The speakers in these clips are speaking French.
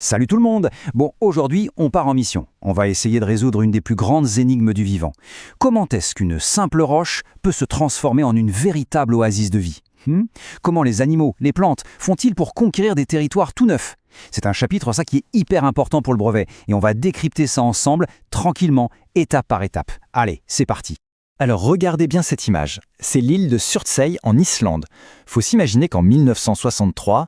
Salut tout le monde. Bon, aujourd'hui, on part en mission. On va essayer de résoudre une des plus grandes énigmes du vivant. Comment est-ce qu'une simple roche peut se transformer en une véritable oasis de vie? Comment les animaux, les plantes, font-ils pour conquérir des territoires tout neufs? C'est un chapitre, ça, qui est hyper important pour le brevet. Et on va décrypter ça ensemble, tranquillement, étape par étape. Allez, c'est parti. Alors regardez bien cette image, c'est l'île de Surtsey en Islande. Faut s'imaginer qu'en 1963,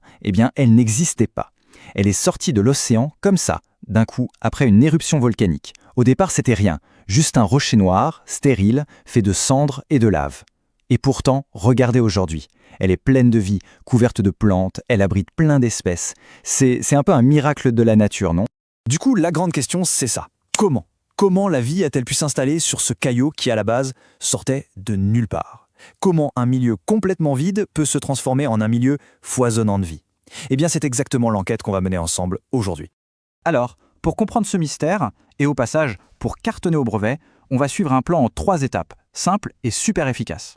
elle n'existait pas. Elle est sortie de l'océan comme ça, d'un coup, après une éruption volcanique. Au départ, c'était rien, juste un rocher noir, stérile, fait de cendres et de lave. Et pourtant, regardez aujourd'hui. Elle est pleine de vie, couverte de plantes, elle abrite plein d'espèces. C'est un peu un miracle de la nature, non? Du coup, la grande question, c'est ça. Comment la vie a-t-elle pu s'installer sur ce caillot qui, à la base, sortait de nulle part? Comment un milieu complètement vide peut se transformer en un milieu foisonnant de vie? Eh bien, c'est exactement l'enquête qu'on va mener ensemble aujourd'hui. Alors, pour comprendre ce mystère, et au passage, pour cartonner au brevet, on va suivre un plan en 3 étapes, simple et super efficace.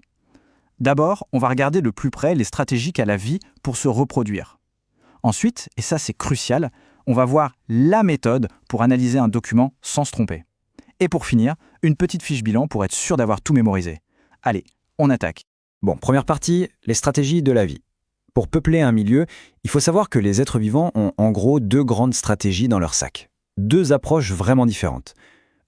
D'abord, on va regarder de plus près les stratégies qu'a la vie pour se reproduire. Ensuite, et ça c'est crucial, on va voir la méthode pour analyser un document sans se tromper. Et pour finir, une petite fiche bilan pour être sûr d'avoir tout mémorisé. Allez, on attaque. Bon, première partie, les stratégies de la vie. Pour peupler un milieu, il faut savoir que les êtres vivants ont en gros 2 grandes stratégies dans leur sac. 2 approches vraiment différentes.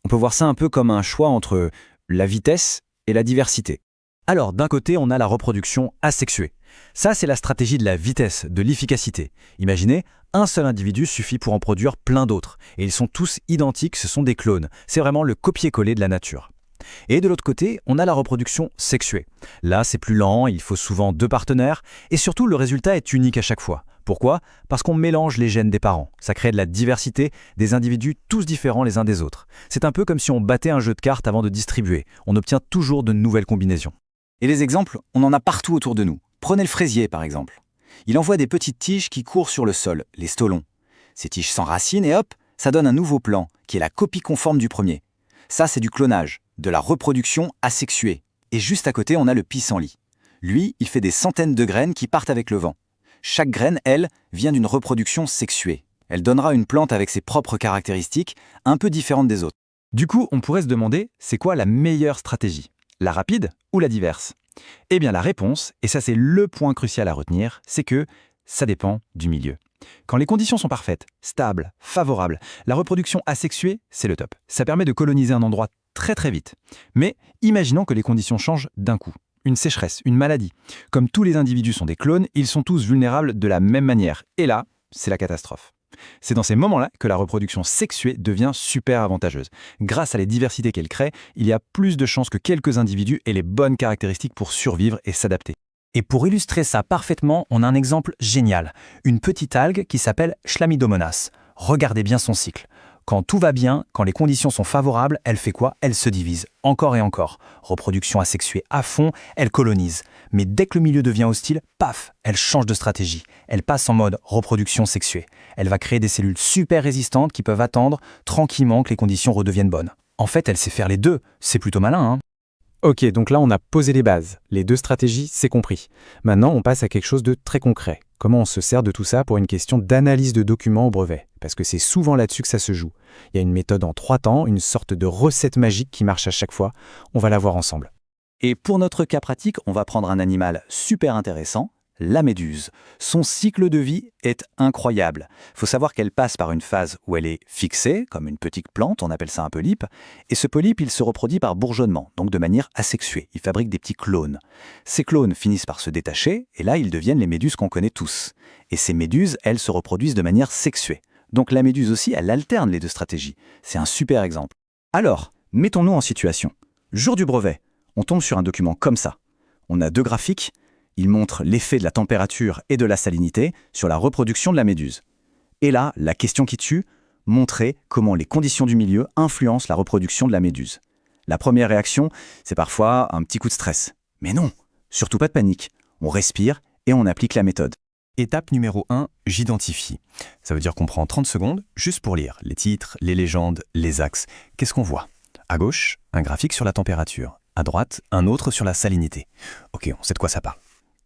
On peut voir ça un peu comme un choix entre la vitesse et la diversité. Alors, d'un côté, on a la reproduction asexuée. Ça, c'est la stratégie de la vitesse, de l'efficacité. Imaginez, un seul individu suffit pour en produire plein d'autres. Et ils sont tous identiques, ce sont des clones. C'est vraiment le copier-coller de la nature. Et de l'autre côté, on a la reproduction sexuée. Là, c'est plus lent, il faut souvent 2 partenaires, et surtout, le résultat est unique à chaque fois. Pourquoi? Parce qu'on mélange les gènes des parents. Ça crée de la diversité, des individus tous différents les uns des autres. C'est un peu comme si on battait un jeu de cartes avant de distribuer. On obtient toujours de nouvelles combinaisons. Et les exemples, on en a partout autour de nous. Prenez le fraisier, par exemple. Il envoie des petites tiges qui courent sur le sol, les stolons. Ces tiges s'enracinent et hop, ça donne un nouveau plant, qui est la copie conforme du premier. Ça, c'est du clonage, de la reproduction asexuée. Et juste à côté, on a le pissenlit. Lui, il fait des centaines de graines qui partent avec le vent. Chaque graine, elle, vient d'une reproduction sexuée. Elle donnera une plante avec ses propres caractéristiques, un peu différentes des autres. Du coup, on pourrait se demander, c'est quoi la meilleure stratégie? La rapide ou la diverse? Eh bien, la réponse, et ça c'est le point crucial à retenir, c'est que ça dépend du milieu. Quand les conditions sont parfaites, stables, favorables, la reproduction asexuée, c'est le top. Ça permet de coloniser un endroit très très vite. Mais imaginons que les conditions changent d'un coup. Une sécheresse, une maladie. Comme tous les individus sont des clones, ils sont tous vulnérables de la même manière. Et là, c'est la catastrophe. C'est dans ces moments-là que la reproduction sexuée devient super avantageuse. Grâce à la diversité qu'elle crée, il y a plus de chances que quelques individus aient les bonnes caractéristiques pour survivre et s'adapter. Et pour illustrer ça parfaitement, on a un exemple génial. Une petite algue qui s'appelle Chlamydomonas. Regardez bien son cycle. Quand tout va bien, quand les conditions sont favorables, elle fait quoi? Elle se divise, encore et encore. Reproduction asexuée à fond, elle colonise. Mais dès que le milieu devient hostile, paf, elle change de stratégie. Elle passe en mode reproduction sexuée. Elle va créer des cellules super résistantes qui peuvent attendre tranquillement que les conditions redeviennent bonnes. En fait, elle sait faire les deux. C'est plutôt malin, hein? Ok, donc là on a posé les bases. Les 2 stratégies, c'est compris. Maintenant, on passe à quelque chose de très concret. Comment on se sert de tout ça pour une question d'analyse de documents au brevet? Parce que c'est souvent là-dessus que ça se joue. Il y a une méthode en 3 temps, une sorte de recette magique qui marche à chaque fois. On va la voir ensemble. Et pour notre cas pratique, on va prendre un animal super intéressant, la méduse. Son cycle de vie est incroyable. Il faut savoir qu'elle passe par une phase où elle est fixée, comme une petite plante, on appelle ça un polype, et ce polype, il se reproduit par bourgeonnement, donc de manière asexuée. Il fabrique des petits clones. Ces clones finissent par se détacher, et là, ils deviennent les méduses qu'on connaît tous. Et ces méduses, elles se reproduisent de manière sexuée. Donc la méduse aussi, elle alterne les 2 stratégies. C'est un super exemple. Alors, mettons-nous en situation. Jour du brevet, on tombe sur un document comme ça. On a 2 graphiques. Il montre l'effet de la température et de la salinité sur la reproduction de la méduse. Et là, la question qui tue, montrer comment les conditions du milieu influencent la reproduction de la méduse. La première réaction, c'est parfois un petit coup de stress. Mais non, surtout pas de panique. On respire et on applique la méthode. Étape numéro 1, j'identifie. Ça veut dire qu'on prend 30 secondes juste pour lire les titres, les légendes, les axes. Qu'est-ce qu'on voit? À gauche, un graphique sur la température. À droite, un autre sur la salinité. Ok, on sait de quoi ça parle.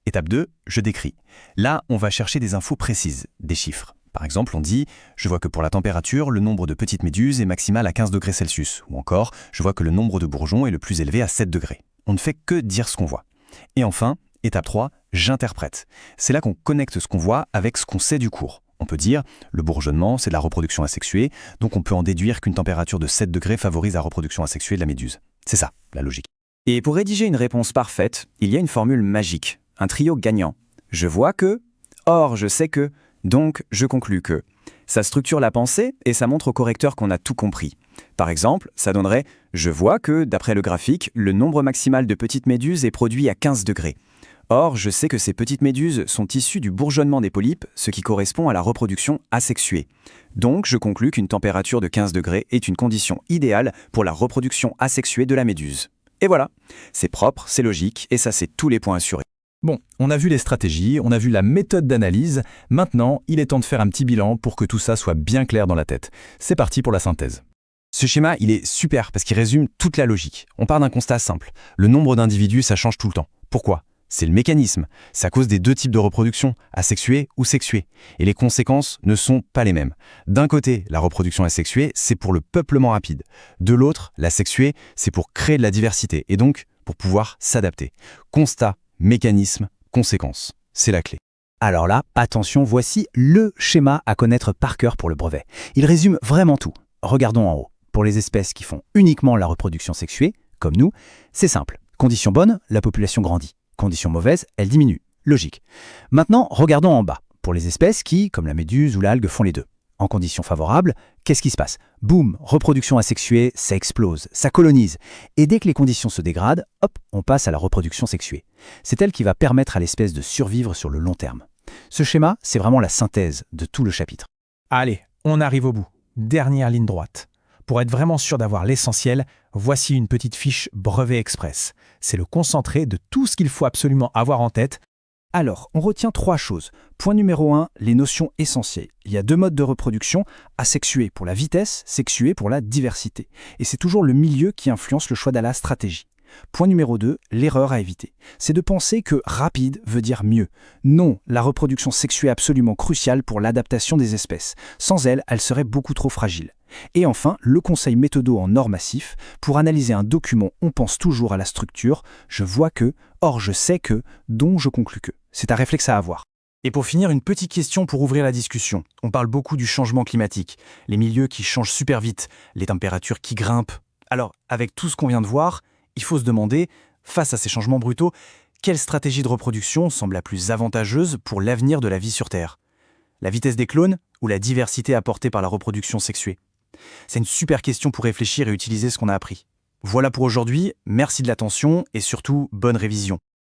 Étape 2, je décris. Là, on va chercher des infos précises, des chiffres. Par exemple, on dit « Je vois que pour la température, le nombre de petites méduses est maximal à 15 degrés Celsius » ou encore « Je vois que le nombre de bourgeons est le plus élevé à 7 degrés ». On ne fait que dire ce qu'on voit. Et enfin, étape 3, j'interprète. C'est là qu'on connecte ce qu'on voit avec ce qu'on sait du cours. On peut dire « Le bourgeonnement, c'est de la reproduction asexuée, donc on peut en déduire qu'une température de 7 degrés favorise la reproduction asexuée de la méduse ». C'est ça, la logique. Et pour rédiger une réponse parfaite, il y a une formule magique, un trio gagnant. Je vois que, or je sais que, donc je conclus que. Ça structure la pensée et ça montre au correcteur qu'on a tout compris. Par exemple, ça donnerait « Je vois que, d'après le graphique, le nombre maximal de petites méduses est produit à 15 degrés. Or, je sais que ces petites méduses sont issues du bourgeonnement des polypes, ce qui correspond à la reproduction asexuée. Donc, je conclus qu'une température de 15 degrés est une condition idéale pour la reproduction asexuée de la méduse. » Et voilà, c'est propre, c'est logique, et ça c'est tous les points assurés. Bon, on a vu les stratégies, on a vu la méthode d'analyse. Maintenant, il est temps de faire un petit bilan pour que tout ça soit bien clair dans la tête. C'est parti pour la synthèse. Ce schéma, il est super parce qu'il résume toute la logique. On part d'un constat simple. Le nombre d'individus, ça change tout le temps. Pourquoi ? C'est le mécanisme. C'est à cause des deux types de reproduction, asexuée ou sexuée. Et les conséquences ne sont pas les mêmes. D'un côté, la reproduction asexuée, c'est pour le peuplement rapide. De l'autre, la sexuée, c'est pour créer de la diversité et donc pour pouvoir s'adapter. Constat, mécanisme, conséquences. C'est la clé. Alors là, attention, voici le schéma à connaître par cœur pour le brevet. Il résume vraiment tout. Regardons en haut. Pour les espèces qui font uniquement la reproduction sexuée, comme nous, c'est simple. Condition bonne, la population grandit. Condition mauvaise, elle diminue. Logique. Maintenant, regardons en bas. Pour les espèces qui, comme la méduse ou l'algue, font les deux. En conditions favorables, qu'est-ce qui se passe? Boum, reproduction asexuée, ça explose, ça colonise. Et dès que les conditions se dégradent, hop, on passe à la reproduction sexuée. C'est elle qui va permettre à l'espèce de survivre sur le long terme. Ce schéma, c'est vraiment la synthèse de tout le chapitre. Allez, on arrive au bout. Dernière ligne droite. Pour être vraiment sûr d'avoir l'essentiel, voici une petite fiche brevet express. C'est le concentré de tout ce qu'il faut absolument avoir en tête. Alors, on retient 3 choses. Point numéro 1, les notions essentielles. Il y a 2 modes de reproduction, asexuée pour la vitesse, sexuée pour la diversité. Et c'est toujours le milieu qui influence le choix de la stratégie. Point numéro 2, l'erreur à éviter. C'est de penser que rapide veut dire mieux. Non, la reproduction sexuée est absolument cruciale pour l'adaptation des espèces. Sans elle, elle serait beaucoup trop fragile. Et enfin, le conseil méthodo en or massif. Pour analyser un document, on pense toujours à la structure. Je vois que, or je sais que, dont je conclus que. C'est un réflexe à avoir. Et pour finir, une petite question pour ouvrir la discussion. On parle beaucoup du changement climatique, les milieux qui changent super vite, les températures qui grimpent. Alors, avec tout ce qu'on vient de voir, il faut se demander, face à ces changements brutaux, quelle stratégie de reproduction semble la plus avantageuse pour l'avenir de la vie sur Terre? La vitesse des clones ou la diversité apportée par la reproduction sexuée? C'est une super question pour réfléchir et utiliser ce qu'on a appris. Voilà pour aujourd'hui, merci de l'attention et surtout, bonne révision.